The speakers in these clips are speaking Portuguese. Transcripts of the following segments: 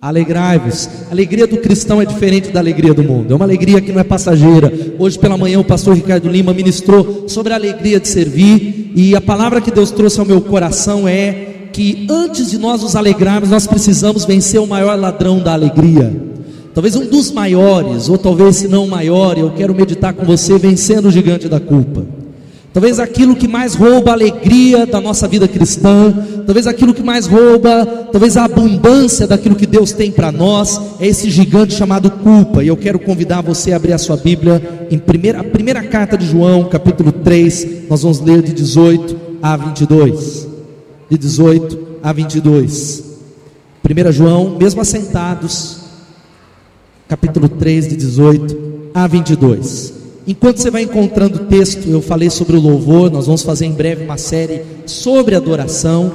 Alegrai-vos. A alegria do cristão é diferente da alegria do mundo. É uma alegria que não é passageira. Hoje pela manhã o pastor Ricardo Lima ministrou sobre a alegria de servir. E a palavra que Deus trouxe ao meu coração é que antes de nós nos alegrarmos, nós precisamos vencer o maior ladrão da alegria. Talvez um dos maiores, ou talvez se não o maior. Eu quero meditar com você vencendo o gigante da culpa. Talvez aquilo que mais rouba a alegria da nossa vida cristã, talvez aquilo que mais rouba, talvez a abundância daquilo que Deus tem para nós, é esse gigante chamado culpa. E eu quero convidar você a abrir a sua Bíblia em a primeira carta de João, capítulo 3, nós vamos ler de 18 a 22. De 18 a 22. 1 João, mesmo assentados, capítulo 3, de 18 a 22. Enquanto você vai encontrando o texto, eu falei sobre o louvor, nós vamos fazer em breve uma série sobre adoração,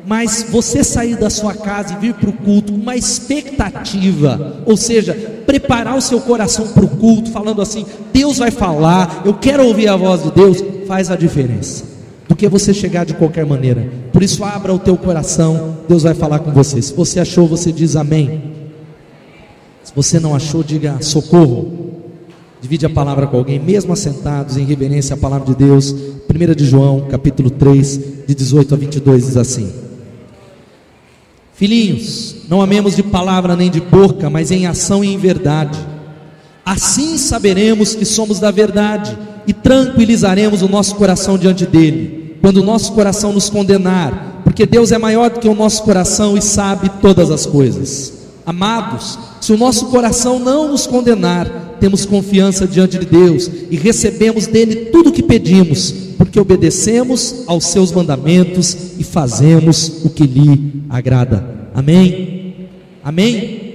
mas você sair da sua casa e vir para o culto com uma expectativa, ou seja, preparar o seu coração para o culto, falando assim, Deus vai falar, eu quero ouvir a voz de Deus, faz a diferença, do que você chegar de qualquer maneira. Por isso abra o teu coração, Deus vai falar com você. Se você achou, você diz amém. Se você não achou, diga socorro. Divide a palavra com alguém, mesmo assentados em reverência à palavra de Deus. 1 de João, capítulo 3, de 18 a 22, diz assim: Filhinhos, não amemos de palavra nem de boca, mas em ação e em verdade. Assim saberemos que somos da verdade e tranquilizaremos o nosso coração diante dele, quando o nosso coração nos condenar, porque Deus é maior do que o nosso coração e sabe todas as coisas. Amados, se o nosso coração não nos condenar, temos confiança diante de Deus e recebemos dele tudo o que pedimos, porque obedecemos aos seus mandamentos e fazemos o que lhe agrada. Amém? Amém?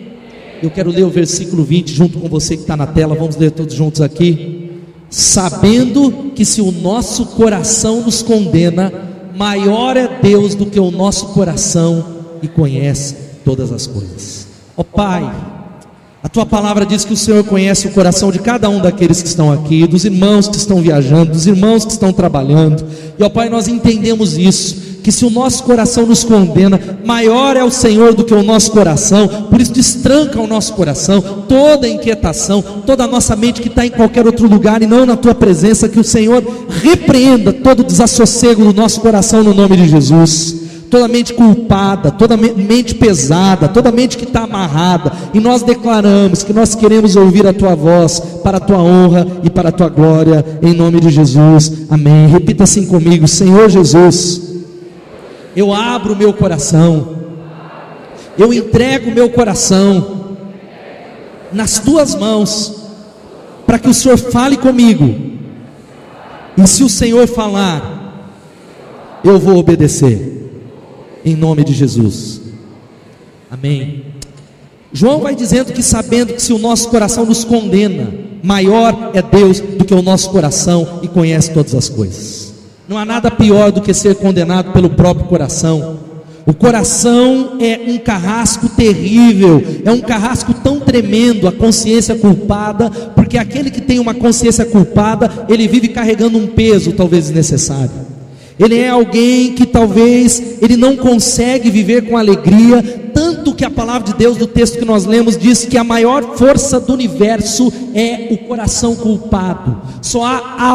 Eu quero ler o versículo 20 junto com você que está na tela. Vamos ler todos juntos aqui. Sabendo que se o nosso coração nos condena, maior é Deus do que o nosso coração e conhece todas as coisas. Ó Pai, a Tua palavra diz que o Senhor conhece o coração de cada um daqueles que estão aqui, dos irmãos que estão viajando, dos irmãos que estão trabalhando. E ó Pai, nós entendemos isso, que se o nosso coração nos condena, maior é o Senhor do que o nosso coração. Por isso destranca o nosso coração, toda inquietação, toda a nossa mente que está em qualquer outro lugar e não na Tua presença. Que o Senhor repreenda todo o desassossego do nosso coração no nome de Jesus. Toda mente culpada, toda mente pesada, toda mente que está amarrada, e nós declaramos que nós queremos ouvir a Tua voz, para a Tua honra e para a Tua glória, em nome de Jesus, amém. Repita assim comigo: Senhor Jesus, eu abro o meu coração, eu entrego o meu coração nas Tuas mãos, para que o Senhor fale comigo, e se o Senhor falar, eu vou obedecer. Em nome de Jesus, amém. João vai dizendo que sabendo que se o nosso coração nos condena, maior é Deus do que o nosso coração e conhece todas as coisas. Não há nada pior do que ser condenado pelo próprio coração. O coração é um carrasco terrível, é um carrasco tão tremendo, a consciência culpada, porque aquele que tem uma consciência culpada, ele vive carregando um peso talvez desnecessário. Ele é alguém que talvez ele não consegue viver com alegria, tanto que a palavra de Deus, do texto que nós lemos, diz que a maior força do universo é o coração culpado. Só há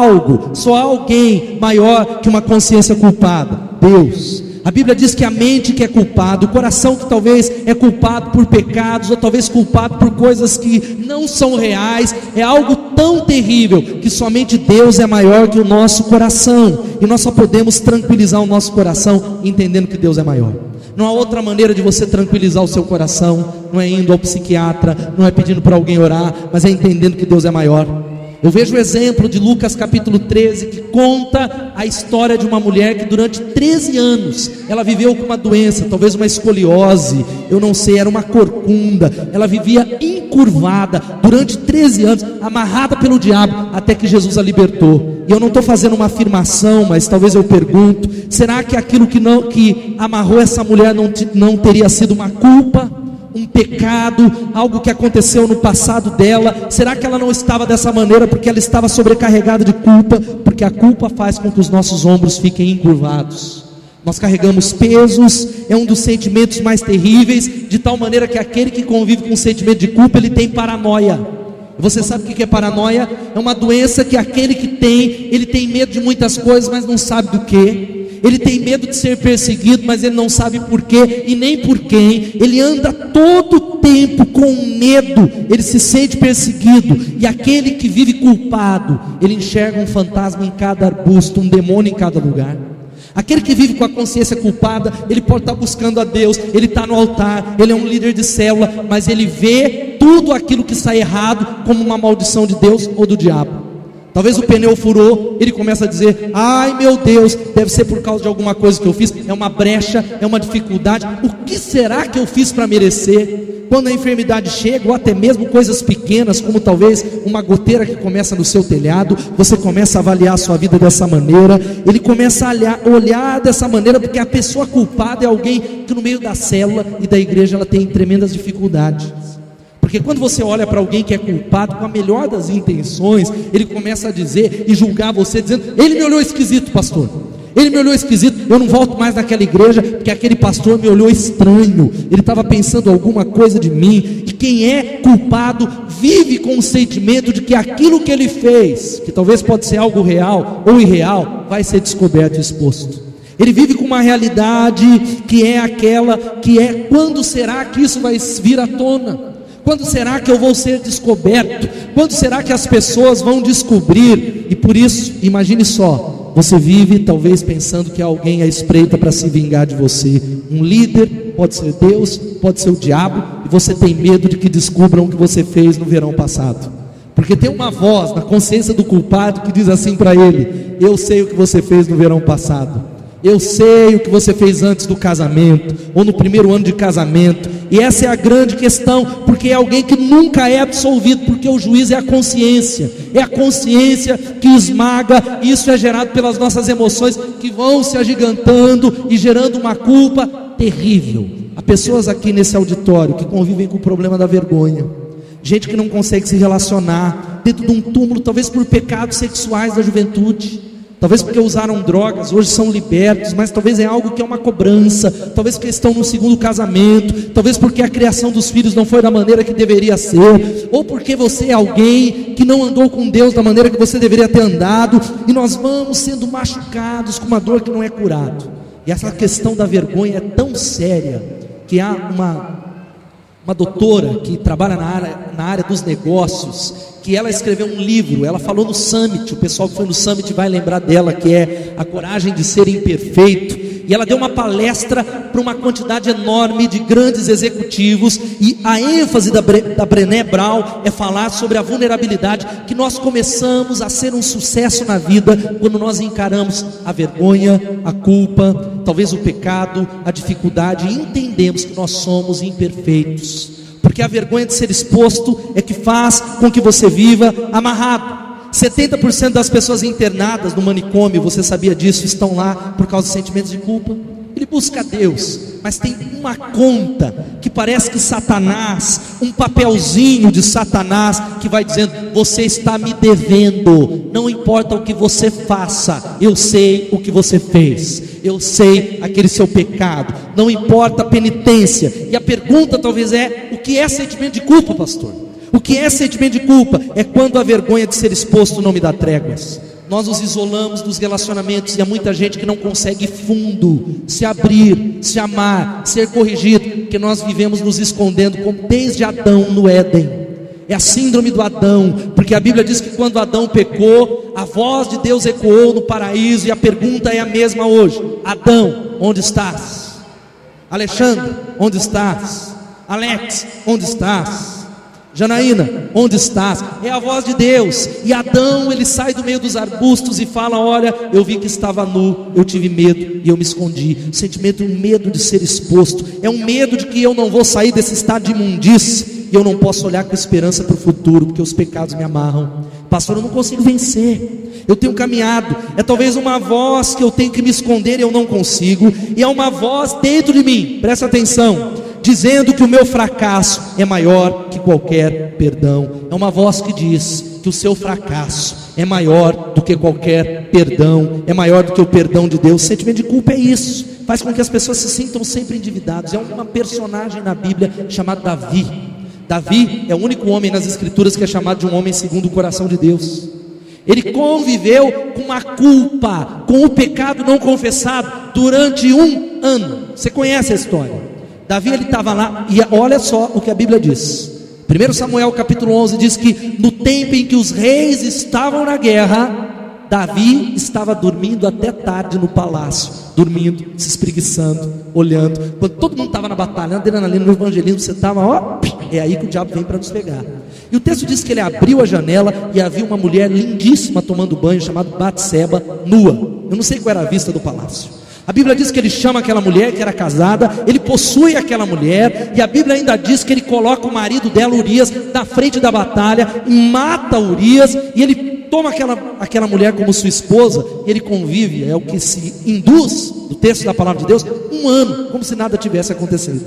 alguém maior que uma consciência culpada: Deus. A Bíblia diz que a mente que é culpada, o coração que talvez é culpado por pecados, ou talvez culpado por coisas que não são reais, é algo tão terrível, que somente Deus é maior que o nosso coração, e nós só podemos tranquilizar o nosso coração entendendo que Deus é maior. Não há outra maneira de você tranquilizar o seu coração, não é indo ao psiquiatra, não é pedindo para alguém orar, mas é entendendo que Deus é maior. Eu vejo o exemplo de Lucas capítulo 13, que conta a história de uma mulher que durante 13 anos, ela viveu com uma doença, talvez uma escoliose, eu não sei, era uma corcunda, ela vivia encurvada, durante 13 anos, amarrada pelo diabo, até que Jesus a libertou. E eu não estou fazendo uma afirmação, mas talvez eu pergunto, será que aquilo que amarrou essa mulher não teria sido uma culpa? Um pecado, algo que aconteceu no passado dela? Será que ela não estava dessa maneira porque ela estava sobrecarregada de culpa? Porque a culpa faz com que os nossos ombros fiquem encurvados. Nós carregamos pesos, é um dos sentimentos mais terríveis, de tal maneira que aquele que convive com o sentimento de culpa, ele tem paranoia. Você sabe o que é paranoia? É uma doença que aquele que tem, ele tem medo de muitas coisas, mas não sabe do que. Ele tem medo de ser perseguido, mas ele não sabe por quê e nem por quem. Ele anda todo o tempo com medo, ele se sente perseguido. E aquele que vive culpado, ele enxerga um fantasma em cada arbusto, um demônio em cada lugar. Aquele que vive com a consciência culpada, ele pode estar buscando a Deus, ele está no altar, ele é um líder de célula, mas ele vê tudo aquilo que sai errado como uma maldição de Deus ou do diabo. Talvez o pneu furou, ele começa a dizer: ai meu Deus, deve ser por causa de alguma coisa que eu fiz, é uma brecha, é uma dificuldade, o que será que eu fiz para merecer? Quando a enfermidade chega, ou até mesmo coisas pequenas, como talvez uma goteira que começa no seu telhado, você começa a avaliar a sua vida dessa maneira, ele começa a olhar dessa maneira, porque a pessoa culpada é alguém que no meio da célula e da igreja ela tem tremendas dificuldades. Porque quando você olha para alguém que é culpado com a melhor das intenções, ele começa a dizer e julgar você, dizendo: ele me olhou esquisito, pastor, ele me olhou esquisito, eu não volto mais naquela igreja, porque aquele pastor me olhou estranho, ele estava pensando alguma coisa de mim. E quem é culpado vive com o sentimento de que aquilo que ele fez, que talvez pode ser algo real ou irreal, vai ser descoberto e exposto. Ele vive com uma realidade que é aquela, que é: quando será que isso vai vir à tona? Quando será que eu vou ser descoberto? Quando será que as pessoas vão descobrir? E por isso, imagine só, você vive talvez pensando que alguém à espreita para se vingar de você. Um líder, pode ser Deus, pode ser o diabo, e você tem medo de que descubram o que você fez no verão passado. Porque tem uma voz na consciência do culpado que diz assim para ele: eu sei o que você fez no verão passado. Eu sei o que você fez antes do casamento, ou no primeiro ano de casamento. E essa é a grande questão, porque é alguém que nunca é absolvido, porque o juiz é a consciência que esmaga, e isso é gerado pelas nossas emoções, que vão se agigantando e gerando uma culpa terrível. Há pessoas aqui nesse auditório que convivem com o problema da vergonha, gente que não consegue se relacionar, dentro de um túmulo, talvez por pecados sexuais da juventude, talvez porque usaram drogas, hoje são libertos, mas talvez é algo que é uma cobrança, talvez porque estão no segundo casamento, talvez porque a criação dos filhos não foi da maneira que deveria ser, ou porque você é alguém que não andou com Deus da maneira que você deveria ter andado, e nós vamos sendo machucados com uma dor que não é curada. E essa questão da vergonha é tão séria, que há uma doutora que trabalha na área dos negócios, que ela escreveu um livro, ela falou no Summit, o pessoal que foi no Summit vai lembrar dela, que é A Coragem de Ser Imperfeito, e ela deu uma palestra para uma quantidade enorme de grandes executivos, e a ênfase da Brené Brown é falar sobre a vulnerabilidade, que nós começamos a ser um sucesso na vida, quando nós encaramos a vergonha, a culpa, talvez o pecado, a dificuldade, e entendemos que nós somos imperfeitos. Porque a vergonha de ser exposto é que faz com que você viva amarrado. 70% das pessoas internadas no manicômio, você sabia disso, estão lá por causa de sentimentos de culpa. Ele busca Deus, mas tem uma conta que parece que Satanás, um papelzinho de Satanás que vai dizendo: você está me devendo, não importa o que você faça, eu sei o que você fez, eu sei aquele seu pecado, não importa a penitência. E a pergunta talvez é: o que é sentimento de culpa, pastor? O que é sentimento de culpa? É quando a vergonha de ser exposto não me dá tréguas. Nós nos isolamos dos relacionamentos, e há muita gente que não consegue fundo, se abrir, se amar, ser corrigido, porque nós vivemos nos escondendo, como desde Adão no Éden. É a síndrome do Adão, porque a Bíblia diz que quando Adão pecou, a voz de Deus ecoou no paraíso, e a pergunta é a mesma hoje: Adão, onde estás? Alexandre, onde estás? Alex, onde estás? Janaína, onde estás? É a voz de Deus. E Adão, ele sai do meio dos arbustos e fala: olha, eu vi que estava nu, eu tive medo e eu me escondi. O sentimento, um medo de ser exposto, é um medo de que eu não vou sair desse estado de imundície, e eu não posso olhar com esperança para o futuro, porque os pecados me amarram. Pastor, eu não consigo vencer, eu tenho caminhado. É talvez uma voz que eu tenho que me esconder e eu não consigo, e é uma voz dentro de mim, presta atenção, dizendo que o meu fracasso é maior que qualquer perdão. É uma voz que diz que o seu fracasso é maior do que qualquer perdão, é maior do que o perdão de Deus. O sentimento de culpa é isso, faz com que as pessoas se sintam sempre endividados. É uma personagem na Bíblia chamado Davi. Davi é o único homem nas Escrituras que é chamado de um homem segundo o coração de Deus. Ele conviveu com a culpa, com o pecado não confessado durante 1 ano. Você conhece a história? Davi, ele estava lá, e olha só o que a Bíblia diz. 1 Samuel capítulo 11 diz que no tempo em que os reis estavam na guerra, Davi estava dormindo até tarde no palácio, dormindo, se espreguiçando, olhando. Quando todo mundo estava na batalha, na adrenalina, no evangelismo, você estava, ó, é aí que o diabo vem para nos pegar. E o texto diz que ele abriu a janela e havia uma mulher lindíssima tomando banho, chamada Batseba, nua. Eu não sei qual era a vista do palácio. A Bíblia diz que ele chama aquela mulher que era casada, ele possui aquela mulher, e a Bíblia ainda diz que ele coloca o marido dela, Urias, na frente da batalha, e mata Urias, e ele toma aquela mulher como sua esposa, e ele convive, é o que se induz do texto da palavra de Deus, 1 ano, como se nada tivesse acontecido.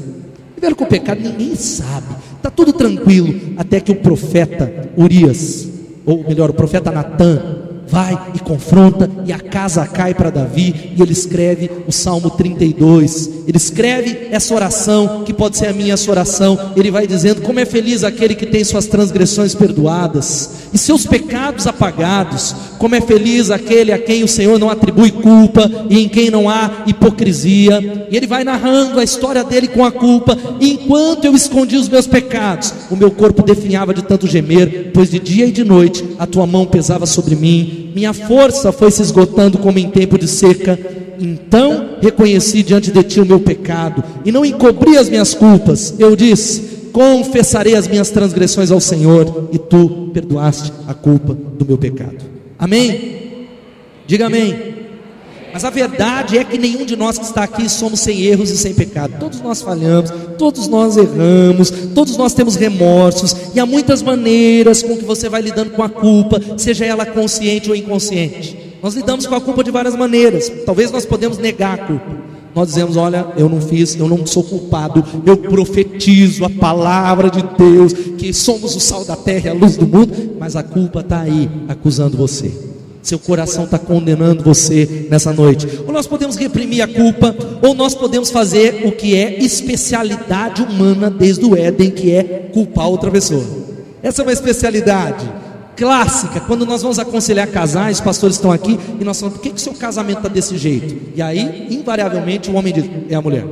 Viveram com o pecado, ninguém sabe, está tudo tranquilo, até que o profeta Urias, ou melhor, o profeta Natã, vai e confronta, e a casa cai para Davi, e ele escreve o Salmo 32, ele escreve essa oração, que pode ser a minha oração. Ele vai dizendo, como é feliz aquele que tem suas transgressões perdoadas, e seus pecados apagados, como é feliz aquele a quem o Senhor não atribui culpa, e em quem não há hipocrisia. E ele vai narrando a história dele com a culpa. Enquanto eu escondi os meus pecados, o meu corpo definhava de tanto gemer, pois de dia e de noite a tua mão pesava sobre mim, minha força foi se esgotando como em tempo de seca. Então reconheci diante de ti o meu pecado, e não encobri as minhas culpas. Eu disse, confessarei as minhas transgressões ao Senhor, e tu perdoaste a culpa do meu pecado. Amém? Diga amém. Mas a verdade é que nenhum de nós que está aqui somos sem erros e sem pecado. Todos nós falhamos, todos nós erramos, todos nós temos remorsos, e há muitas maneiras com que você vai lidando com a culpa, seja ela consciente ou inconsciente. Nós lidamos com a culpa de várias maneiras. Talvez nós podemos negar a culpa. Nós dizemos, olha, eu não fiz, eu não sou culpado, eu profetizo a palavra de Deus, que somos o sal da terra e a luz do mundo, mas a culpa está aí, acusando você. Seu coração está condenando você nessa noite. Ou nós podemos reprimir a culpa, ou nós podemos fazer o que é especialidade humana desde o Éden, que é culpar outra pessoa. Essa é uma especialidade clássica. Quando nós vamos aconselhar casais, os pastores estão aqui, e nós falamos, por que o seu casamento está desse jeito? E aí, invariavelmente, o homem diz, é a mulher.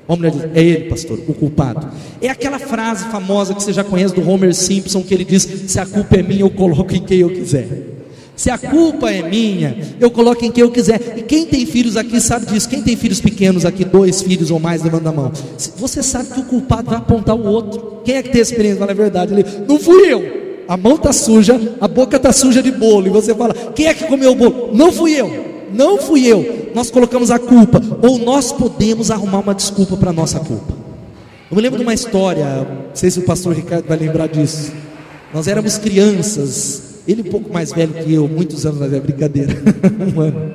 A mulher diz, é ele, pastor, o culpado. É aquela frase famosa que você já conhece do Homer Simpson, que ele diz, se a culpa é minha, eu coloco em quem eu quiser. Se a culpa é minha, eu coloco em quem eu quiser. E quem tem filhos aqui sabe disso. Quem tem filhos pequenos aqui, 2 filhos ou mais, levanta a mão. Você sabe que o culpado vai apontar o outro. Quem é que tem experiência? Fala a verdade. Ele, não fui eu. A mão está suja, a boca está suja de bolo. E você fala, quem é que comeu o bolo? Não fui eu. Não fui eu. Nós colocamos a culpa. Ou nós podemos arrumar uma desculpa para a nossa culpa. Eu me lembro de uma história, não sei se o pastor Ricardo vai lembrar disso. Nós éramos crianças. Ele um pouco mais velho que eu, muitos anos mais velho, brincadeira, 1 ano.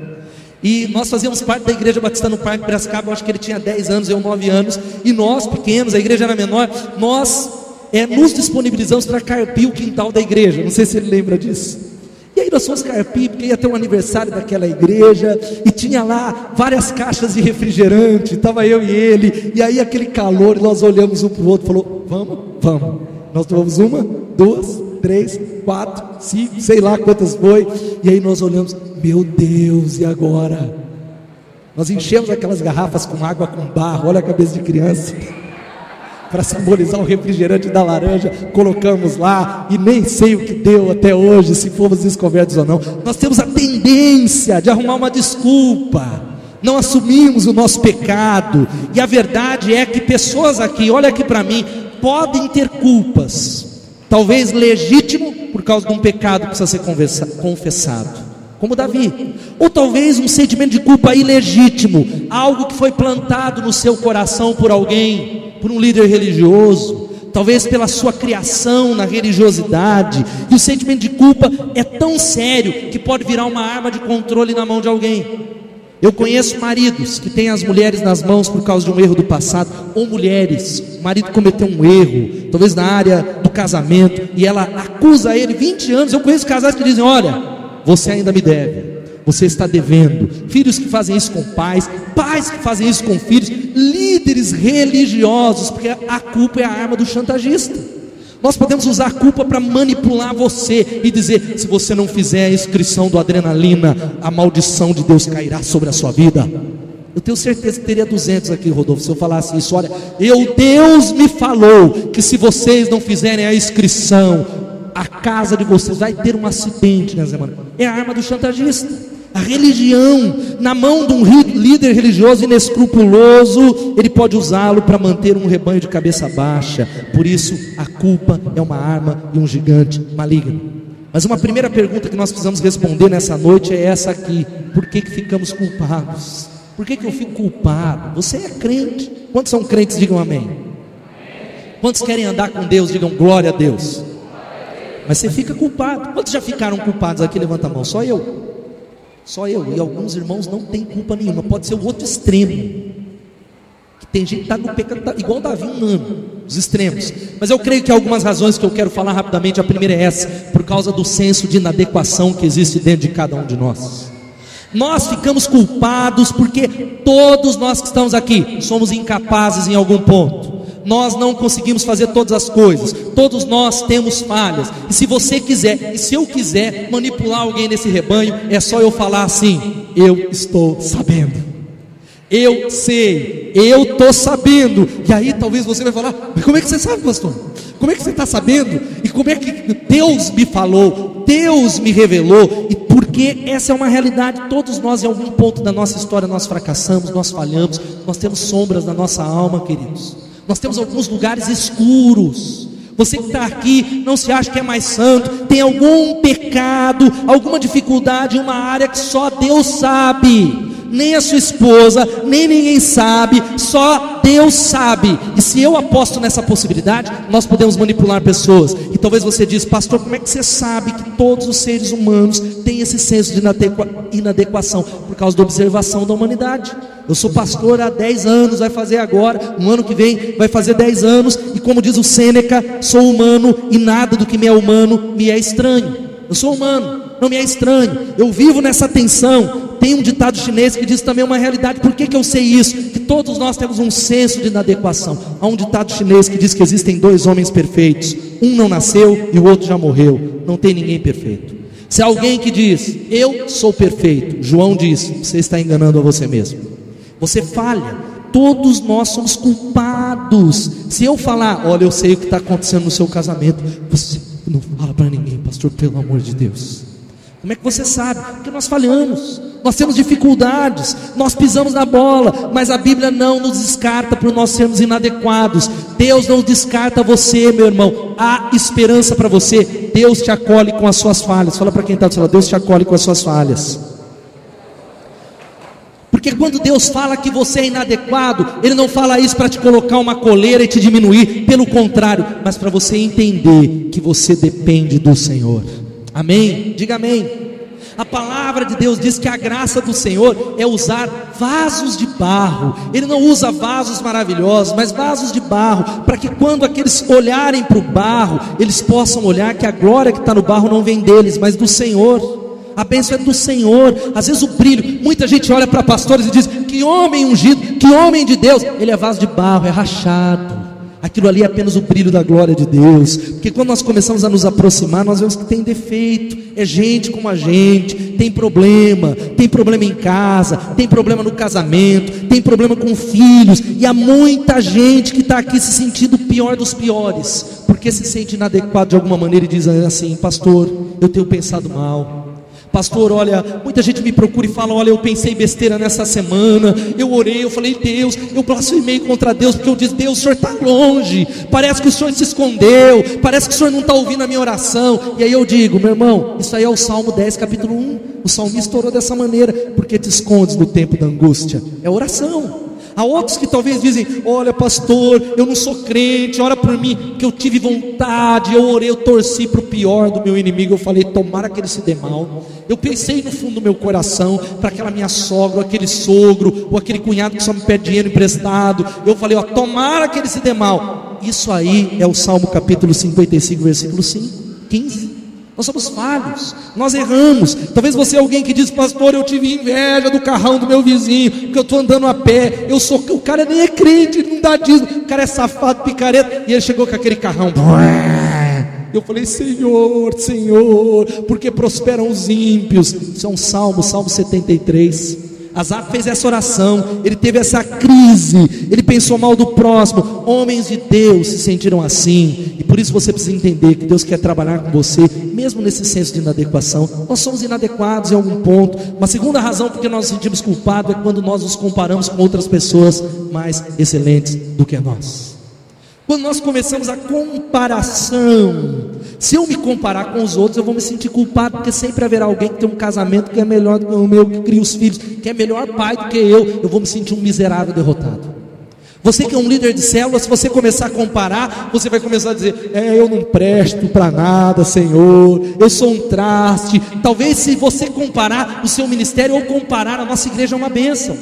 E nós fazíamos parte da Igreja Batista no Parque Piracicaba, eu acho que ele tinha 10 anos, eu 9 anos. E nós, pequenos, a igreja era menor, nós nos disponibilizamos para carpir o quintal da igreja. Não sei se ele lembra disso. E aí nós fomos carpir, porque ia ter um aniversário daquela igreja, e tinha lá várias caixas de refrigerante, estava eu e ele, e aí aquele calor, e nós olhamos um para o outro e falou, vamos. Nós tomamos 1, 2, 3, 4, 5, sei lá quantas foi. E aí nós olhamos, meu Deus, e agora? Nós enchemos aquelas garrafas com água com barro, olha a cabeça de criança, para simbolizar o refrigerante da laranja, colocamos lá, e nem sei o que deu até hoje, se fomos descobertos ou não. Nós temos a tendência de arrumar uma desculpa, não assumimos o nosso pecado. E a verdade é que pessoas aqui, olha aqui para mim, podem ter culpas, talvez legítimo, por causa de um pecado que precisa ser confessado, como Davi. Ou talvez um sentimento de culpa ilegítimo, algo que foi plantado no seu coração por alguém, por um líder religioso, talvez pela sua criação na religiosidade. E o sentimento de culpa é tão sério que pode virar uma arma de controle na mão de alguém. Eu conheço maridos que têm as mulheres nas mãos por causa de um erro do passado, ou mulheres, o marido cometeu um erro, talvez na área do casamento, e ela acusa ele 20 anos. Eu conheço casais que dizem, olha, você ainda me deve, você está devendo. Filhos que fazem isso com pais, pais que fazem isso com filhos, líderes religiosos, porque a culpa é a arma do chantagista. Nós podemos usar a culpa para manipular você e dizer: se você não fizer a inscrição do Adrenalina, a maldição de Deus cairá sobre a sua vida. Eu tenho certeza que teria 200 aqui, Rodolfo, se eu falasse isso. Olha, Deus me falou que se vocês não fizerem a inscrição, a casa de vocês vai ter um acidente, né, Zé Mano? É a arma do chantagista. A religião, na mão de um líder religioso inescrupuloso, ele pode usá-lo para manter um rebanho de cabeça baixa. Por isso, a culpa é uma arma e um gigante maligno. Mas uma primeira pergunta que nós precisamos responder nessa noite é essa aqui: por que ficamos culpados? Por que eu fico culpado? Você é crente. Quantos são crentes? Digam amém. Quantos querem andar com Deus? Digam glória a Deus. Mas você fica culpado. Quantos já ficaram culpados aqui? Levanta a mão. Só eu. Só eu. E alguns irmãos não têm culpa nenhuma. Pode ser o outro extremo, que tem gente que está no pecado, igual Davi, os extremos. Mas eu creio que há algumas razões que eu quero falar rapidamente. A primeira é essa: por causa do senso de inadequação que existe dentro de cada um de nós. Nós ficamos culpados porque todos nós que estamos aqui somos incapazes em algum ponto. Nós não conseguimos fazer todas as coisas. Todos nós temos falhas. E se você quiser, e se eu quiser manipular alguém nesse rebanho, é só eu falar assim: eu estou sabendo, eu sei, eu estou sabendo. E aí talvez você vai falar: mas como é que você sabe, pastor? Como é que você está sabendo? E como é que Deus me falou? Deus me revelou? E porque essa é uma realidade. Todos nós, em algum ponto da nossa história, nós fracassamos, nós falhamos. Nós temos sombras na nossa alma, queridos. Nós temos alguns lugares escuros. Você que está aqui, não se acha que é mais santo, tem algum pecado, alguma dificuldade em uma área que só Deus sabe. Nem a sua esposa, nem ninguém sabe, só Deus sabe. E se eu aposto nessa possibilidade, nós podemos manipular pessoas. E talvez você diz: pastor, como é que você sabe que todos os seres humanos têm esse senso de inadequação? Por causa da observação da humanidade. Eu sou pastor há 10 anos, vai fazer agora, no ano que vem vai fazer 10 anos. E como diz o Sêneca, sou humano e nada do que me é humano me é estranho. Eu sou humano, não me é estranho. Eu vivo nessa tensão. Tem um ditado chinês que diz também uma realidade. Por que eu sei isso? Que todos nós temos um senso de inadequação. Há um ditado chinês que diz que existem 2 homens perfeitos. Um não nasceu e o outro já morreu. Não tem ninguém perfeito. Se há alguém que diz: eu sou perfeito, João diz: você está enganando a você mesmo. Você falha. Todos nós somos culpados. Se eu falar: olha, eu sei o que está acontecendo no seu casamento, você não fala para ninguém, pastor, pelo amor de Deus. Como é que você sabe? Porque nós falhamos, nós temos dificuldades, nós pisamos na bola. Mas a Bíblia não nos descarta por nós sermos inadequados. Deus não descarta você, meu irmão. Há esperança para você. Deus te acolhe com as suas falhas. Fala para quem está do seu lado: Deus te acolhe com as suas falhas. Porque quando Deus fala que você é inadequado, Ele não fala isso para te colocar uma coleira e te diminuir. Pelo contrário, mas para você entender que você depende do Senhor. Amém? Diga amém. A palavra de Deus diz que a graça do Senhor é usar vasos de barro. Ele não usa vasos maravilhosos, mas vasos de barro, para que quando aqueles olharem para o barro, eles possam olhar que a glória que está no barro não vem deles, mas do Senhor. A bênção é do Senhor. Às vezes o brilho, muita gente olha para pastores e diz: que homem ungido, que homem de Deus. Ele é vaso de barro, é rachado. Aquilo ali é apenas o brilho da glória de Deus. Porque quando nós começamos a nos aproximar, nós vemos que tem defeito. É gente como a gente, tem problema em casa, tem problema no casamento, tem problema com filhos. E há muita gente que está aqui se sentindo o pior dos piores, porque se sente inadequado de alguma maneira e diz assim: pastor, eu tenho pensado mal. Pastor, olha, muita gente me procura e fala: olha, eu pensei besteira nessa semana, eu orei, eu falei: Deus, eu blasfemei contra Deus, porque eu disse: Deus, o Senhor está longe, parece que o Senhor se escondeu, parece que o Senhor não está ouvindo a minha oração. E aí eu digo: meu irmão, isso aí é o Salmo 10, capítulo 1, o salmista orou dessa maneira: porque te escondes no tempo da angústia? É oração. Há outros que talvez dizem: olha, pastor, eu não sou crente, ora por mim, que eu tive vontade, eu orei, eu torci para o pior do meu inimigo, eu falei: tomara que ele se dê mal. Eu pensei no fundo do meu coração para aquela minha sogra, ou aquele sogro, ou aquele cunhado que só me pede dinheiro emprestado. Eu falei: ó, tomara que ele se dê mal. Isso aí é o Salmo capítulo 55, versículo 15. Nós somos falhos, nós erramos. Talvez você é alguém que diz: pastor, eu tive inveja do carrão do meu vizinho, porque eu estou andando a pé, o cara nem é crente, não dá dízimo, o cara é safado, picareta, e ele chegou com aquele carrão. Eu falei: Senhor, Senhor, porque prosperam os ímpios. Isso é um Salmo 73. Asaf fez essa oração, ele teve essa crise, ele pensou mal do próximo. Homens de Deus se sentiram assim, e por isso você precisa entender que Deus quer trabalhar com você, mesmo nesse senso de inadequação. Nós somos inadequados em algum ponto. Uma segunda razão porque nós nos sentimos culpados é quando nós nos comparamos com outras pessoas mais excelentes do que nós. Quando nós começamos a comparação, se eu me comparar com os outros, eu vou me sentir culpado, porque sempre haverá alguém que tem um casamento que é melhor do que o meu, que cria os filhos, que é melhor pai do que eu vou me sentir um miserável derrotado. Você que é um líder de célula, se você começar a comparar, você vai começar a dizer: eu não presto para nada, Senhor, eu sou um traste. Talvez, se você comparar o seu ministério ou comparar a nossa igreja, é uma bênção.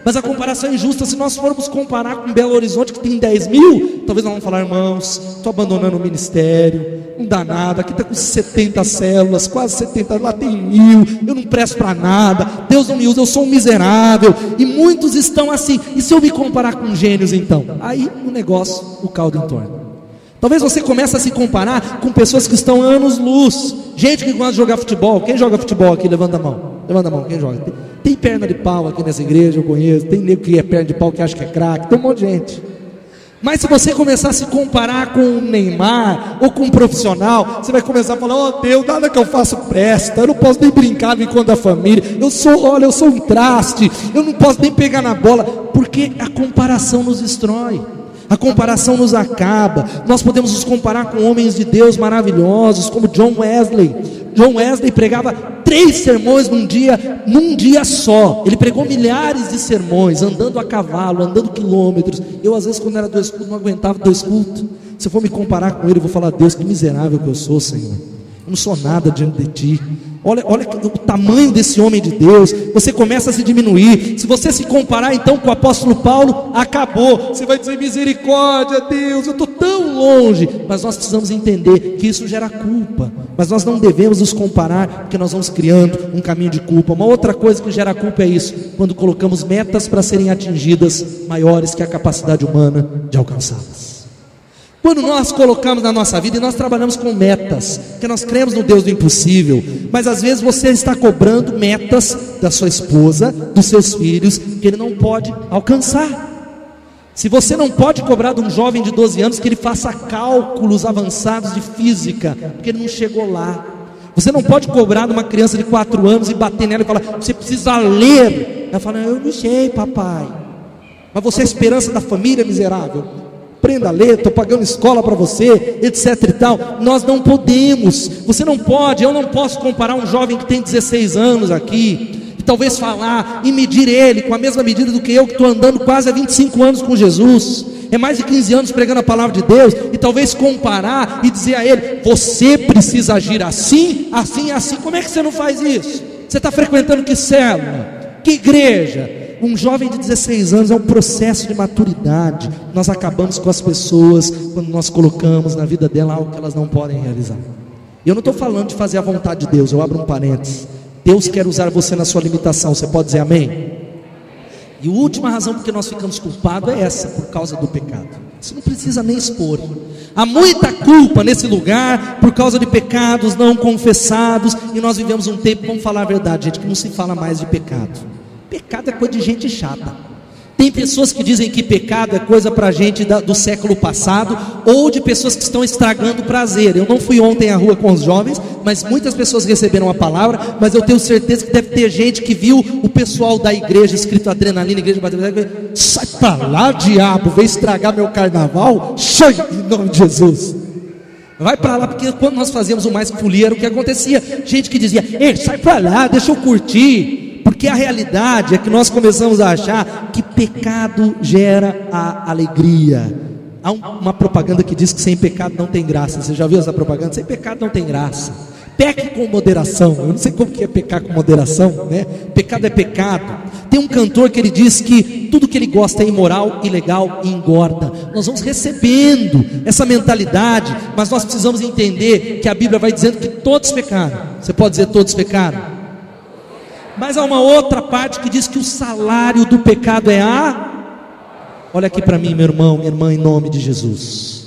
Mas a comparação é injusta. Se nós formos comparar com Belo Horizonte, que tem 10 mil, talvez nós vamos falar: irmãos, estou abandonando o ministério, não dá nada, aqui está com 70 células, quase 70, lá tem 1000, eu não presto para nada, Deus não me usa, eu sou um miserável. E muitos estão assim. E se eu me comparar com gênios, então? Aí o negócio, o caldo entorna. Talvez você comece a se comparar com pessoas que estão anos-luz. Gente que gosta de jogar futebol. Quem joga futebol aqui? Levanta a mão. Levanta a mão, quem joga? Tem perna de pau aqui nessa igreja, eu conheço. Tem nego que é perna de pau que acha que é craque. Tem um monte de gente. Mas se você começar a se comparar com o Neymar ou com um profissional, você vai começar a falar: Deus, nada que eu faço presta, eu não posso nem brincar no encontro da família, eu sou um traste, eu não posso nem pegar na bola. Porque a comparação nos destrói, a comparação nos acaba. Nós podemos nos comparar com homens de Deus maravilhosos, como John Wesley. John Wesley pregava 3 sermões num dia só. Ele pregou milhares de sermões, andando a cavalo, andando quilômetros. Eu, às vezes, quando era 2 cultos, não aguentava 2 cultos. Se eu for me comparar com ele, eu vou falar: Deus, que miserável que eu sou, Senhor. Eu não sou nada diante de Ti. Olha o tamanho desse homem de Deus. Você começa a se diminuir. Se você se comparar então com o apóstolo Paulo, acabou. Você vai dizer: misericórdia, Deus, eu estou tão longe. Mas nós precisamos entender que isso gera culpa. Mas nós não devemos nos comparar, porque nós vamos criando um caminho de culpa. Uma outra coisa que gera culpa é isso: quando colocamos metas para serem atingidas maiores que a capacidade humana de alcançá-las. Quando nós colocamos na nossa vida, e nós trabalhamos com metas, porque nós cremos no Deus do impossível, mas às vezes você está cobrando metas da sua esposa, dos seus filhos, que ele não pode alcançar. Se você não pode cobrar de um jovem de 12 anos que ele faça cálculos avançados de física, porque ele não chegou lá. Você não pode cobrar de uma criança de 4 anos e bater nela e falar: você precisa ler. Ela fala: eu não sei, papai. Mas você é a esperança da família, miserável. Aprenda a ler, estou pagando escola para você, etc e tal. Nós não podemos, você não pode, eu não posso comparar um jovem que tem 16 anos aqui, e talvez falar e medir ele com a mesma medida do que eu, que estou andando quase há 25 anos com Jesus, é mais de 15 anos pregando a palavra de Deus, e talvez comparar e dizer a ele: você precisa agir assim, assim e assim. Como é que você não faz isso? Você está frequentando que célula? Que igreja? Um jovem de 16 anos é um processo de maturidade. Nós acabamos com as pessoas quando nós colocamos na vida dela algo que elas não podem realizar. Eu não estou falando de fazer a vontade de Deus, eu abro um parênteses. Deus quer usar você na sua limitação, você pode dizer amém? E a última razão porque nós ficamos culpados é essa, por causa do pecado. Você não precisa nem expor. Há muita culpa nesse lugar por causa de pecados não confessados. E nós vivemos um tempo, vamos falar a verdade, gente, que não se fala mais de pecado. Pecado é coisa de gente chata. Tem pessoas que dizem que pecado é coisa para gente do século passado, ou de pessoas que estão estragando o prazer. Eu não fui ontem à rua com os jovens, mas muitas pessoas receberam a palavra. Mas eu tenho certeza que deve ter gente que viu o pessoal da igreja escrito adrenalina, igreja batizada: sai para lá, diabo, vem estragar meu carnaval. Sai em nome de Jesus. Vai para lá, porque quando nós fazíamos o Mais Que Folia, era o que acontecia. Gente que dizia: ei, sai para lá, deixa eu curtir. Porque a realidade é que nós começamos a achar que pecado gera a alegria. Há uma propaganda que diz que sem pecado não tem graça. Você já viu essa propaganda? Sem pecado não tem graça. Peque com moderação. Eu não sei como que é pecar com moderação, né? Pecado é pecado. Tem um cantor que ele diz que tudo que ele gosta é imoral, ilegal e engorda. Nós vamos recebendo essa mentalidade, mas nós precisamos entender que a Bíblia vai dizendo que todos pecaram. Você pode dizer todos pecaram? Mas há uma outra parte que diz que o salário do pecado é Olha aqui para mim, meu irmão, minha irmã, em nome de Jesus.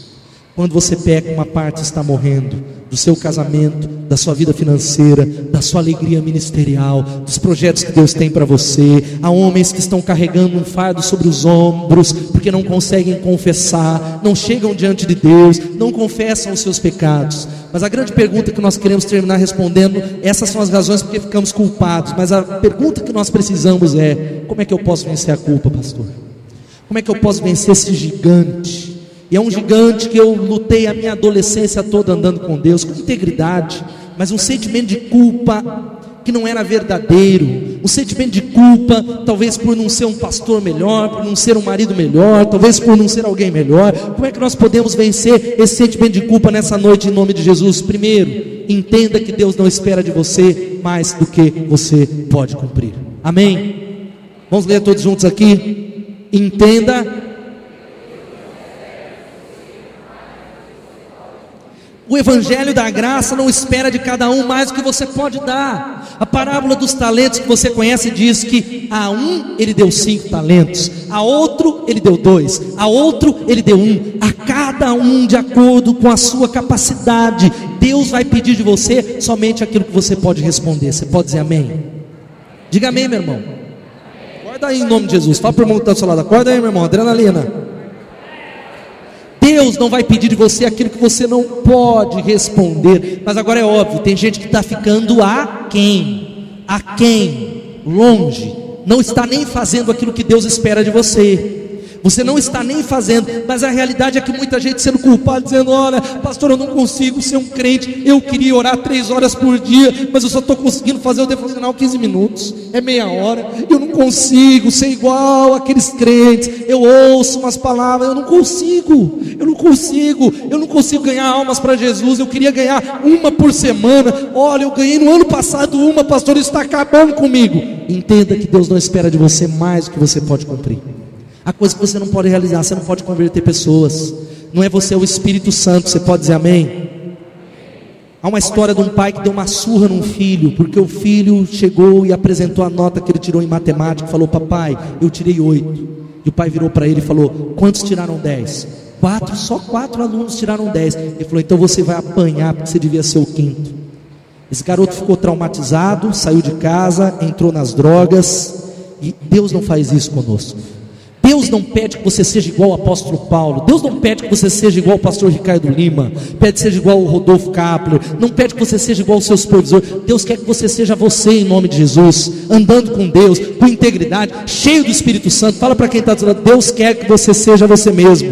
Quando você peca, uma parte está morrendo do seu casamento, da sua vida financeira, da sua alegria ministerial, dos projetos que Deus tem para você. Há homens que estão carregando um fardo sobre os ombros, porque não conseguem confessar, não chegam diante de Deus, não confessam os seus pecados. Mas a grande pergunta que nós queremos terminar respondendo, essas são as razões porque ficamos culpados, mas a pergunta que nós precisamos é: como é que eu posso vencer a culpa, pastor? Como é que eu posso vencer esse gigante? E é um gigante que eu lutei a minha adolescência toda andando com Deus, com integridade, mas um sentimento de culpa que não era verdadeiro, um sentimento de culpa, talvez por não ser um pastor melhor, por não ser um marido melhor, talvez por não ser alguém melhor. Como é que nós podemos vencer esse sentimento de culpa nessa noite em nome de Jesus? Primeiro, entenda que Deus não espera de você mais do que você pode cumprir. Amém? Vamos ler todos juntos aqui. Entenda. O evangelho da graça não espera de cada um mais do que você pode dar. A parábola dos talentos que você conhece diz que a um ele deu 5 talentos, a outro ele deu 2, a outro ele deu 1, a cada um de acordo com a sua capacidade. Deus vai pedir de você somente aquilo que você pode responder. Você pode dizer amém? Diga amém, meu irmão. Acorda aí em nome de Jesus. Fala para o irmão que está do seu lado: acorda aí, meu irmão, adrenalina. Deus não vai pedir de você aquilo que você não pode responder. Mas agora é óbvio, tem gente que está ficando aquém, longe, não está nem fazendo aquilo que Deus espera de você. Você não está nem fazendo, mas a realidade é que muita gente sendo culpada, dizendo: olha, pastor, eu não consigo ser um crente, eu queria orar 3 horas por dia, mas eu só estou conseguindo fazer o devocional 15 minutos, é meia hora, eu não consigo ser igual aqueles crentes, eu ouço umas palavras, eu não consigo ganhar almas para Jesus, eu queria ganhar uma por semana, olha, eu ganhei no ano passado uma, pastor, isso está acabando comigo. Entenda que Deus não espera de você mais do que você pode cumprir. A coisa que você não pode realizar, você não pode converter pessoas, não é você, é o Espírito Santo. Você pode dizer amém? Há uma história de um pai que deu uma surra num filho, porque o filho chegou e apresentou a nota que ele tirou em matemática, falou: papai, eu tirei 8. E o pai virou para ele e falou: quantos tiraram 10? 4, só 4 alunos tiraram 10. Ele falou: então você vai apanhar, porque você devia ser o 5º. Esse garoto ficou traumatizado, saiu de casa, entrou nas drogas. E Deus não faz isso conosco. Deus não pede que você seja igual ao apóstolo Paulo. Deus não pede que você seja igual ao pastor Ricardo Lima, pede que seja igual ao Rodolfo Kapler, não pede que você seja igual ao seu supervisor. Deus quer que você seja você, em nome de Jesus, andando com Deus, com integridade, cheio do Espírito Santo. Fala para quem está dizendo: Deus quer que você seja você mesmo,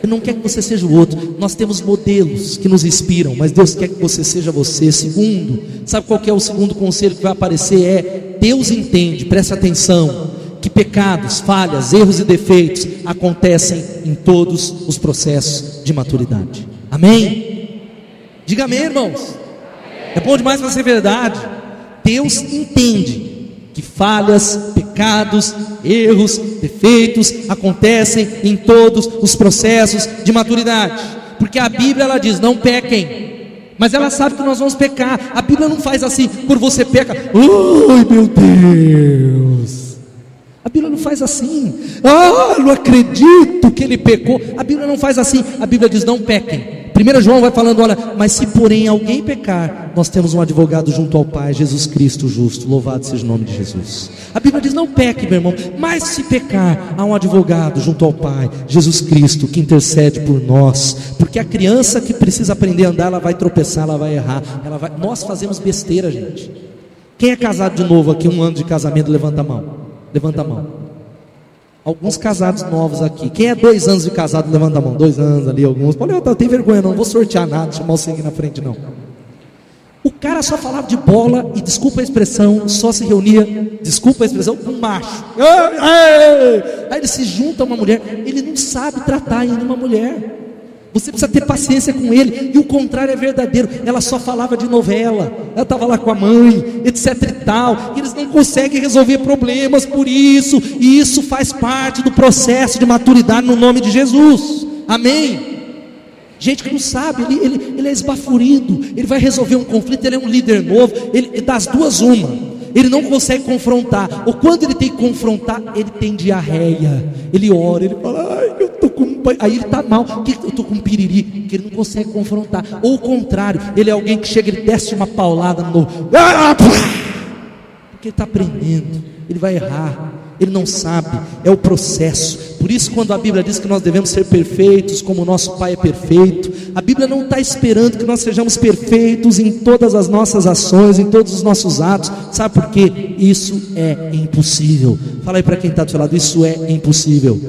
Ele não quer que você seja o outro. Nós temos modelos que nos inspiram, mas Deus quer que você seja você. Segundo, sabe qual que é o segundo conselho que vai aparecer? É: Deus entende, preste atenção, que pecados, falhas, erros e defeitos acontecem em todos os processos de maturidade. Amém? Diga amém, irmãos. É bom demais para ser verdade. Deus entende que falhas, pecados, erros, defeitos acontecem em todos os processos de maturidade, porque a Bíblia ela diz: não pequem. Mas ela sabe que nós vamos pecar. A Bíblia não faz assim: quando você peca, ai meu Deus. A Bíblia não faz assim: ah, não acredito que ele pecou. A Bíblia não faz assim. A Bíblia diz: não pequem. 1 João vai falando: olha, mas se porém alguém pecar, nós temos um advogado junto ao Pai, Jesus Cristo justo. Louvado seja o nome de Jesus. A Bíblia diz: não peque, meu irmão, mas se pecar, há um advogado junto ao Pai, Jesus Cristo, que intercede por nós. Porque a criança que precisa aprender a andar, ela vai tropeçar, ela vai errar, nós fazemos besteira, gente. Quem é casado de novo aqui, 1 ano de casamento, levanta a mão. Levanta a mão. Alguns casados novos aqui. Quem é 2 anos de casado, levanta a mão. 2 anos ali, alguns. Pode levantar, não tem vergonha não, não vou sortear nada, chamar o sangue na frente não. O cara só falava de bola e, desculpa a expressão, só se reunia, desculpa a expressão, com um macho. Aí ele se junta a uma mulher, ele não sabe tratar ainda uma mulher. Você precisa ter paciência com ele. E o contrário é verdadeiro. Ela só falava de novela, ela estava lá com a mãe, etc e tal, e eles não conseguem resolver problemas por isso. E isso faz parte do processo de maturidade no nome de Jesus. Amém? Gente que não sabe, ele é esbaforido, ele vai resolver um conflito, ele é um líder novo, ele das duas uma. Ele não consegue confrontar, ou quando ele tem que confrontar, ele tem diarreia. Ele ora, ele fala, ai, eu tô com... Aí ele está mal, eu estou com piriri, porque ele não consegue confrontar. Ou o contrário, ele é alguém que chega, ele desce uma paulada no... Porque ele está aprendendo, ele vai errar, ele não sabe, é o processo. Por isso, quando a Bíblia diz que nós devemos ser perfeitos como o nosso Pai é perfeito, a Bíblia não está esperando que nós sejamos perfeitos em todas as nossas ações, em todos os nossos atos. Sabe por quê? Isso é impossível. Fala aí para quem está do seu lado, isso é impossível.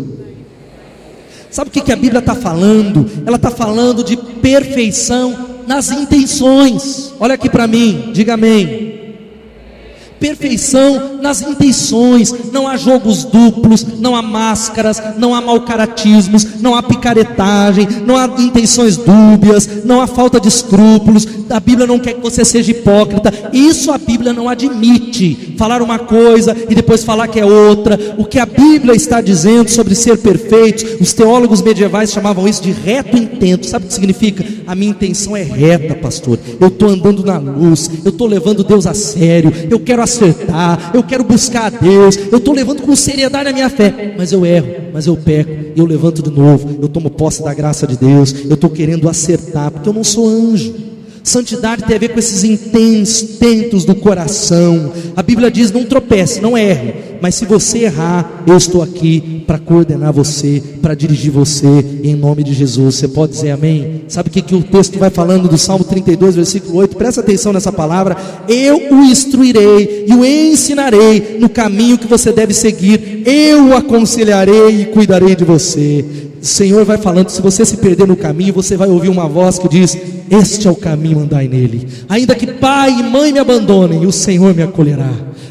Sabe o que a Bíblia está falando? Ela está falando de perfeição nas intenções. Olha aqui para mim, diga amém. Perfeição nas intenções. Não há jogos duplos, não há máscaras, não há mal-caratismos, não há picaretagem, não há intenções dúbias, não há falta de escrúpulos. A Bíblia não quer que você seja hipócrita. Isso a Bíblia não admite. Falar uma coisa e depois falar que é outra. O que a Bíblia está dizendo sobre ser perfeito, os teólogos medievais chamavam isso de reto intento. Sabe o que significa? A minha intenção é reta, pastor. Eu estou andando na luz, eu estou levando Deus a sério, eu quero acertar, eu quero buscar a Deus, eu estou levando com seriedade a minha fé, mas eu erro, mas eu peco, eu levanto de novo, eu tomo posse da graça de Deus, eu estou querendo acertar, porque eu não sou anjo. Santidade tem a ver com esses intentos do coração. A Bíblia diz, não tropece, não erre, mas se você errar, eu estou aqui para coordenar você, para dirigir você, em nome de Jesus. Você pode dizer amém? Sabe o que o texto vai falando do Salmo 32, versículo 8? Presta atenção nessa palavra. Eu o instruirei e o ensinarei no caminho que você deve seguir, eu o aconselharei e cuidarei de você. O Senhor vai falando, se você se perder no caminho, você vai ouvir uma voz que diz, este é o caminho, andai nele. Ainda que pai e mãe me abandonem, o Senhor me acolherá.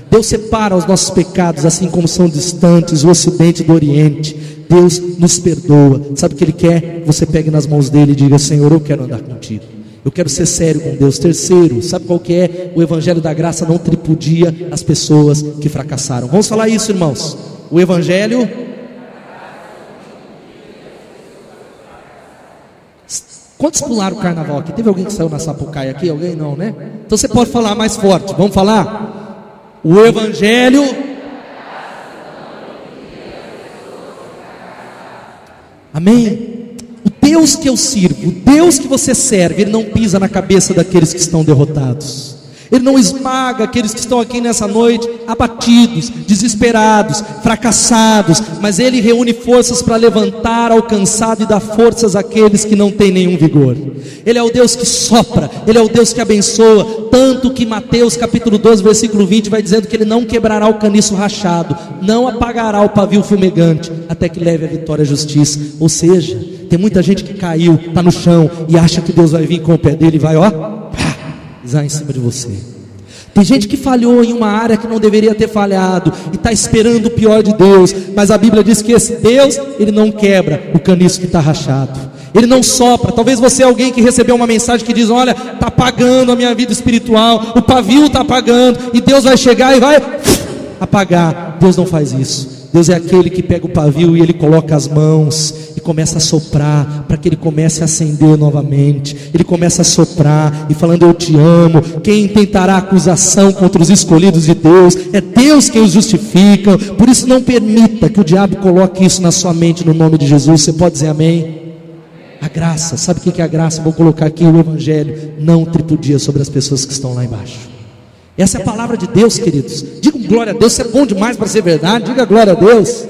Deus separa os nossos pecados, assim como são distantes o ocidente do oriente. Deus nos perdoa. Sabe o que Ele quer? Você pegue nas mãos dele e diga, Senhor, eu quero andar contigo, eu quero ser sério com Deus. Terceiro, sabe qual que é? O Evangelho da Graça não tripudia as pessoas que fracassaram. Vamos falar isso, irmãos. O Evangelho... Quantos pularam o carnaval aqui? Teve alguém que saiu na Sapucaia aqui? Alguém não, né? Então você pode falar mais forte. Vamos falar? O Evangelho... Amém? O Deus que eu sirvo, o Deus que você serve, Ele não pisa na cabeça daqueles que estão derrotados. Ele não esmaga aqueles que estão aqui nessa noite abatidos, desesperados, fracassados, mas Ele reúne forças para levantar, alcançar e dar forças àqueles que não têm nenhum vigor. Ele é o Deus que sopra, Ele é o Deus que abençoa, tanto que Mateus capítulo 12 versículo 20 vai dizendo que Ele não quebrará o caniço rachado, não apagará o pavio fumegante, até que leve a vitória à justiça. Ou seja, tem muita gente que caiu, está no chão e acha que Deus vai vir com o pé dele e vai pisar em cima de você. Tem gente que falhou em uma área que não deveria ter falhado e está esperando o pior de Deus, mas a Bíblia diz que esse Deus, Ele não quebra o caniço que está rachado, Ele não sopra. Talvez você é alguém que recebeu uma mensagem que diz, olha, está apagando a minha vida espiritual, o pavio está apagando, e Deus vai chegar e vai apagar. Deus não faz isso. Deus é aquele que pega o pavio e Ele coloca as mãos e começa a soprar, para que ele comece a acender novamente. Ele começa a soprar e falando, eu te amo. Quem tentará acusação contra os escolhidos de Deus? É Deus quem os justifica. Por isso não permita que o diabo coloque isso na sua mente, no nome de Jesus. Você pode dizer amém? A graça, sabe o que é a graça? Vou colocar aqui, o Evangelho não tripudia sobre as pessoas que estão lá embaixo. Essa é a palavra de Deus, queridos. Digam glória a Deus, isso é bom demais para ser verdade. Diga glória a Deus.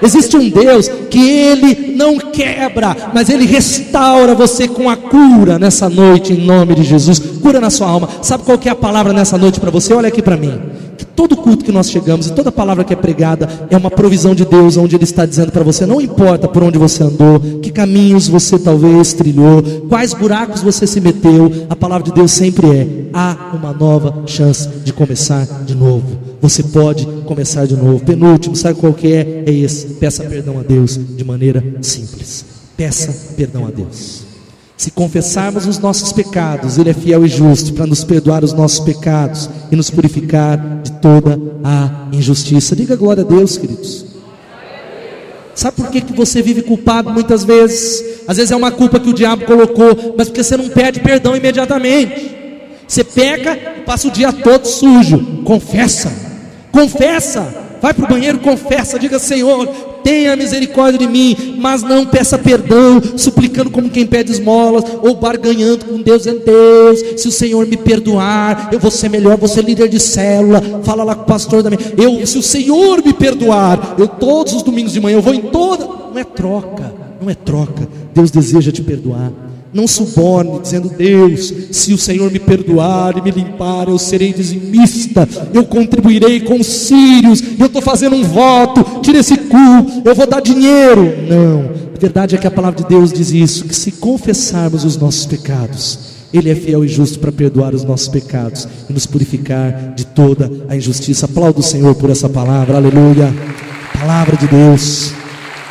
Existe um Deus que Ele não quebra, mas Ele restaura você com a cura nessa noite, em nome de Jesus. Cura na sua alma. Sabe qual que é a palavra nessa noite para você? Olha aqui para mim. Que todo culto que nós chegamos e toda palavra que é pregada é uma provisão de Deus, onde Ele está dizendo para você, não importa por onde você andou, que caminhos você talvez trilhou, quais buracos você se meteu, a palavra de Deus sempre é, há uma nova chance de começar de novo. Você pode começar de novo. Penúltimo, sabe qual que é? É esse. Peça perdão a Deus de maneira simples. peça perdão a Deus. Se confessarmos os nossos pecados, Ele é fiel e justo para nos perdoar os nossos pecados e nos purificar de toda a injustiça. Diga glória a Deus, queridos. Sabe por que você vive culpado muitas vezes? Às vezes é uma culpa que o diabo colocou, mas porque você não pede perdão imediatamente. Você peca e passa o dia todo sujo. Confessa, vai para o banheiro, confessa, diga: Senhor, tenha misericórdia de mim, mas não peça perdão, suplicando como quem pede esmolas, ou barganhando com Deus. Deus, se o Senhor me perdoar, eu vou ser melhor, vou ser líder de célula. Fala lá com o pastor também. Se o Senhor me perdoar, eu todos os domingos de manhã eu vou em toda. Não é troca. Deus deseja te perdoar. Não suborne dizendo: Deus, se o Senhor me perdoar e me limpar, eu serei dizimista, eu contribuirei com os sírios, eu estou fazendo um voto, tira esse cu, eu vou dar dinheiro. Não, a verdade é que a palavra de Deus diz isso, que se confessarmos os nossos pecados, Ele é fiel e justo para perdoar os nossos pecados e nos purificar de toda a injustiça. Aplauda o Senhor por essa palavra, aleluia. Palavra de Deus.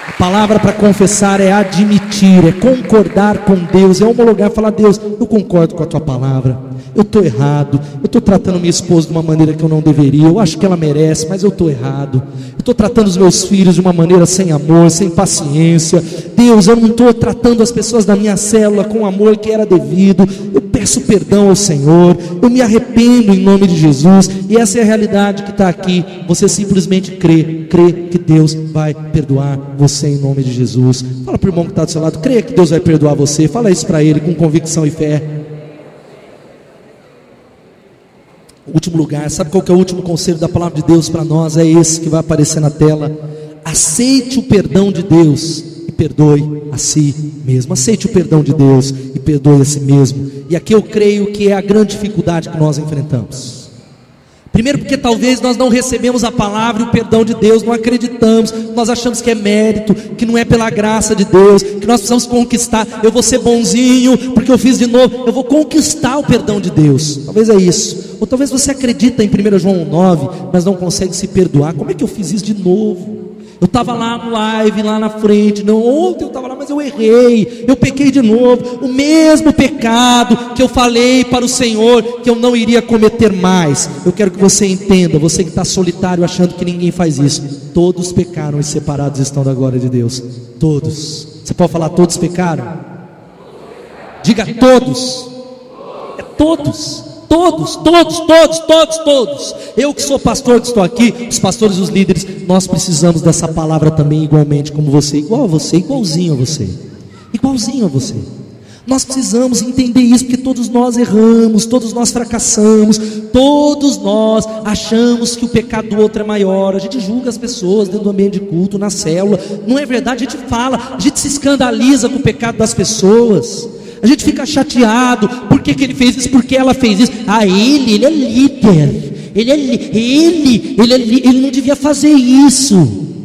A palavra para confessar é admitir, é concordar com Deus, é homologar, falar: Deus, eu concordo com a tua palavra, eu estou errado, eu estou tratando minha esposa de uma maneira que eu não deveria, eu acho que ela merece, mas eu estou errado, eu estou tratando os meus filhos de uma maneira sem amor, sem paciência. Deus, eu não estou tratando as pessoas da minha célula com o amor que era devido. Eu peço perdão ao Senhor, eu me arrependo em nome de Jesus. E essa é a realidade que está aqui. Você simplesmente crê que Deus vai perdoar você em nome de Jesus. Fala para o irmão que está do seu lado: creia que Deus vai perdoar você. Fala isso para ele com convicção e fé. Último lugar, sabe qual que é o último conselho da palavra de Deus para nós? É esse que vai aparecer na tela. Aceite o perdão de Deus e perdoe a si mesmo. Aceite o perdão de Deus e perdoe a si mesmo. E aqui eu creio que é a grande dificuldade que nós enfrentamos. Primeiro porque talvez nós não recebemos a palavra e o perdão de Deus, não acreditamos, nós achamos que é mérito, que não é pela graça de Deus, que nós precisamos conquistar. Eu vou ser bonzinho porque eu fiz de novo, eu vou conquistar o perdão de Deus. Talvez é isso. Ou talvez você acredita em 1 João 9, mas não consegue se perdoar. Como é que eu fiz isso de novo? Eu estava lá no live, lá na frente. Não, ontem eu estava lá, mas eu errei, eu pequei de novo, o mesmo pecado que eu falei para o Senhor que eu não iria cometer mais. Eu quero que você entenda, você que está solitário achando que ninguém faz isso: todos pecaram e separados estão da glória de Deus. Todos. Você pode falar: todos pecaram? Diga: todos. É todos. Todos. Eu que sou pastor, que estou aqui, os pastores e os líderes, nós precisamos dessa palavra também, igualmente como você, igual a você, igualzinho a você. Nós precisamos entender isso, porque todos nós erramos, todos nós fracassamos, todos nós achamos que o pecado do outro é maior. A gente julga as pessoas dentro do ambiente de culto, na célula. Não é verdade, a gente fala, a gente se escandaliza com o pecado das pessoas. A gente fica chateado: por que ele fez isso, por que ela fez isso? Ele é líder, ele não devia fazer isso.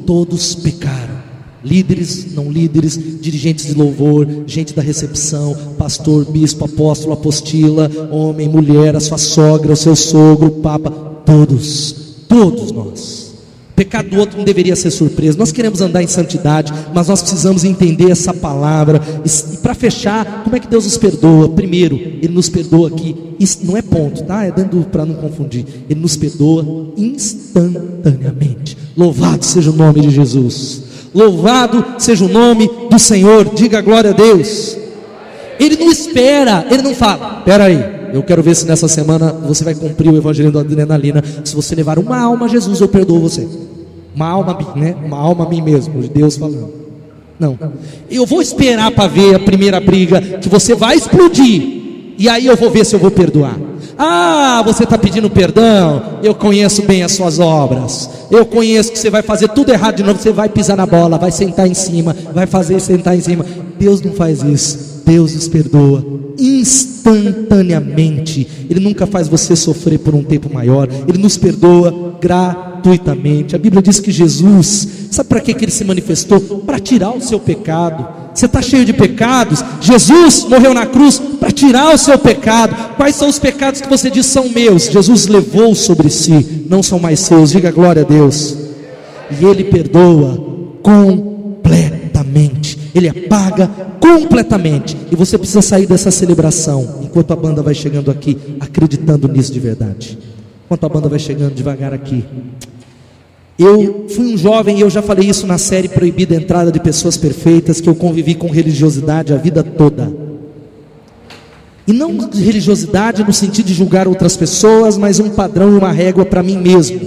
Todos pecaram, líderes, não líderes, dirigentes de louvor, gente da recepção, pastor, bispo, apóstolo, apostila, homem, mulher, a sua sogra, o seu sogro, o papa. Todos nós. O pecado do outro não deveria ser surpresa. Nós queremos andar em santidade, mas nós precisamos entender essa palavra. E para fechar, como é que Deus nos perdoa? Primeiro, Ele nos perdoa aqui, isso não é ponto, tá? É dando para não confundir. Ele nos perdoa instantaneamente. Louvado seja o nome de Jesus. Louvado seja o nome do Senhor. Diga glória a Deus. Ele não espera, Ele não fala: espera aí, eu quero ver se nessa semana você vai cumprir o evangelho da adrenalina. Se você levar uma alma a Jesus, eu perdoo você. Uma alma, né? Uma alma a mim mesmo, de Deus falando. Não, eu vou esperar para ver a primeira briga que você vai explodir, e aí eu vou ver se eu vou perdoar. Ah, você está pedindo perdão? Eu conheço bem as suas obras. Eu conheço que você vai fazer tudo errado de novo. Você vai pisar na bola, vai sentar em cima, vai fazer sentar em cima. Deus não faz isso. Deus nos perdoa instantaneamente. Ele nunca faz você sofrer por um tempo maior. Ele nos perdoa gratuitamente. A Bíblia diz que Jesus, sabe para que Ele se manifestou? Para tirar o seu pecado. Você está cheio de pecados? Jesus morreu na cruz para tirar o seu pecado. Quais são os pecados que você diz são meus? Jesus levou sobre si, não são mais seus. Diga glória a Deus. E Ele perdoa completamente. ele apaga completamente. E você precisa sair dessa celebração, enquanto a banda vai chegando aqui, acreditando nisso de verdade. Enquanto a banda vai chegando devagar aqui. Eu fui um jovem, e eu já falei isso na série Proibida a Entrada de Pessoas Perfeitas, que eu convivi com religiosidade a vida toda. E não religiosidade no sentido de julgar outras pessoas, mas um padrão e uma régua para mim mesmo.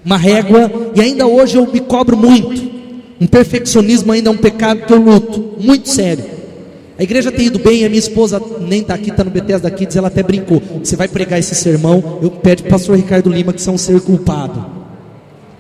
Uma régua, e ainda hoje eu me cobro muito. Um perfeccionismo ainda é um pecado que eu luto, muito sério. A igreja tem ido bem, a minha esposa nem está aqui, está no Bethesda Kids, ela até brincou. Você vai pregar esse sermão, eu peço para o pastor Ricardo Lima que você é um ser culpado.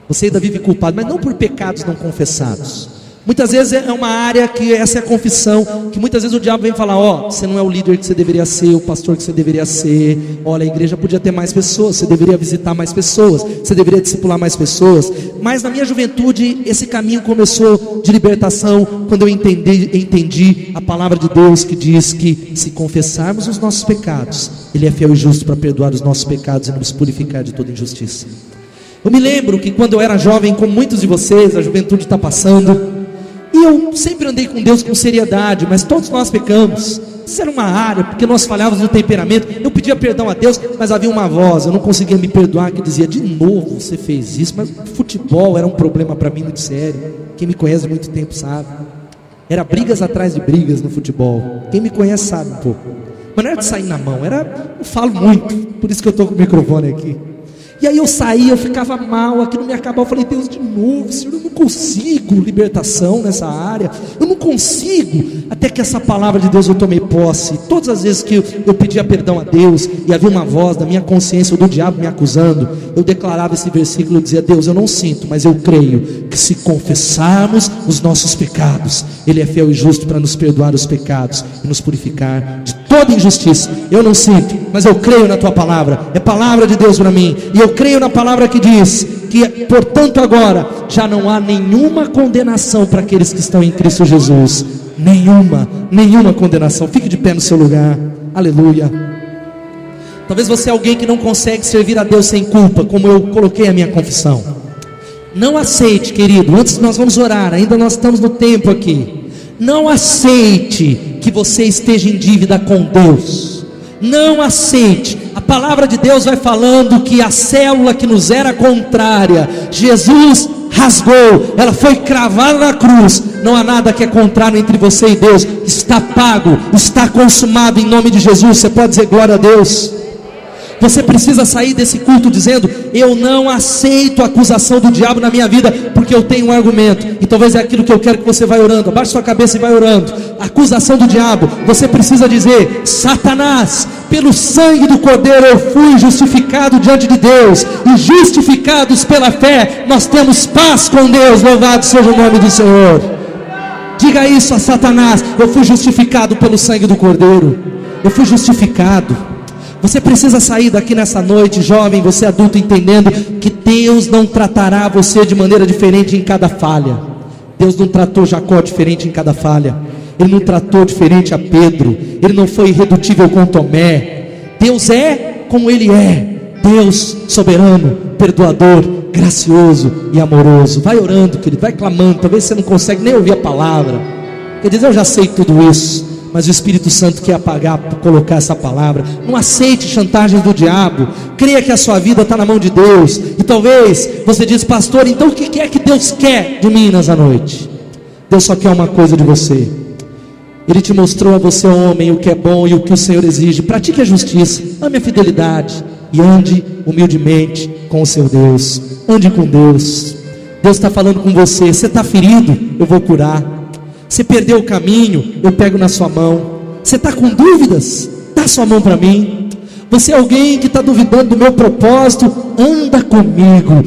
Você ainda vive culpado, mas não por pecados não confessados. Muitas vezes é uma área que essa é a confissão, que muitas vezes o diabo vem falar, ó, você não é o líder que você deveria ser, o pastor que você deveria ser, olha, a igreja podia ter mais pessoas, você deveria visitar mais pessoas, você deveria discipular mais pessoas. Mas na minha juventude, esse caminho começou de libertação, quando eu entendi a palavra de Deus que diz que se confessarmos os nossos pecados, Ele é fiel e justo para perdoar os nossos pecados e nos purificar de toda injustiça. Eu me lembro que quando eu era jovem, como muitos de vocês, a juventude está passando, e eu sempre andei com Deus com seriedade, mas todos nós pecamos. Isso era uma área, porque nós falhávamos no temperamento. Eu pedia perdão a Deus, mas havia uma voz, eu não conseguia me perdoar, que dizia, de novo você fez isso. Mas futebol era um problema para mim muito sério. Quem me conhece há muito tempo sabe. Era brigas atrás de brigas no futebol. Quem me conhece sabe um pouco. Mas não era de sair na mão, eu falo muito, por isso que eu estou com o microfone aqui. E aí eu saía, eu ficava mal, aquilo me acabava, eu falei, Deus, de novo, Senhor, eu não consigo libertação nessa área, eu não consigo, até que essa palavra de Deus eu tomei posse. Todas as vezes que eu pedia perdão a Deus, e havia uma voz da minha consciência, ou do diabo me acusando, eu declarava esse versículo, eu dizia, Deus, eu não sinto, mas eu creio, que se confessarmos os nossos pecados, Ele é fiel e justo para nos perdoar os pecados, e nos purificar de toda injustiça. Eu não sinto, mas eu creio na Tua palavra, é palavra de Deus para mim, e eu creio na palavra que diz que, portanto, agora já não há nenhuma condenação para aqueles que estão em Cristo Jesus. Nenhuma condenação. Fique de pé no seu lugar. Aleluia. Talvez você é alguém que não consegue servir a Deus sem culpa, como eu coloquei a minha confissão. Não aceite, querido, antes nós vamos orar, ainda nós estamos no tempo aqui. Não aceite que você esteja em dívida com Deus. Não aceite. A palavra de Deus vai falando que a célula que nos era contrária, Jesus rasgou, ela foi cravada na cruz. Não há nada que é contrário entre você e Deus. Está pago, está consumado em nome de Jesus. Você pode dizer glória a Deus. Você precisa sair desse culto dizendo, eu não aceito a acusação do diabo na minha vida, porque eu tenho um argumento. E talvez é aquilo que eu quero que você vá orando. Abaixe sua cabeça e vai orando. A acusação do diabo, você precisa dizer, Satanás, pelo sangue do Cordeiro eu fui justificado diante de Deus, e justificados pela fé nós temos paz com Deus. Louvado seja o nome do Senhor. Diga isso a Satanás, eu fui justificado pelo sangue do Cordeiro. Eu fui justificado. Você precisa sair daqui nessa noite, jovem, você adulto, entendendo que Deus não tratará você de maneira diferente em cada falha. Deus não tratou Jacó diferente em cada falha. Ele não tratou diferente a Pedro. Ele não foi irredutível com Tomé. Deus é como Ele é. Deus soberano, perdoador, gracioso e amoroso. Vai orando, querido, vai clamando. Talvez você não consegue nem ouvir a palavra. Quer dizer, eu já sei tudo isso, mas o Espírito Santo quer apagar, colocar essa palavra. Não aceite chantagens do diabo. Creia que a sua vida está na mão de Deus. E talvez você diz, pastor, então o que é que Deus quer de mim nessa noite? Deus só quer uma coisa de você. Ele te mostrou a você, homem, o que é bom e o que o Senhor exige. Pratique a justiça, ame a fidelidade e ande humildemente com o seu Deus. Ande com Deus. Deus está falando com você. Você está ferido? Eu vou curar. Você perdeu o caminho, eu pego na sua mão. Você está com dúvidas? Dá sua mão para mim. Você é alguém que está duvidando do meu propósito? Anda comigo,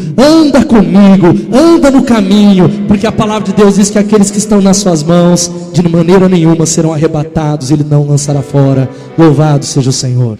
anda no caminho, porque a palavra de Deus diz que aqueles que estão nas suas mãos, de maneira nenhuma serão arrebatados, Ele não lançará fora. Louvado seja o Senhor.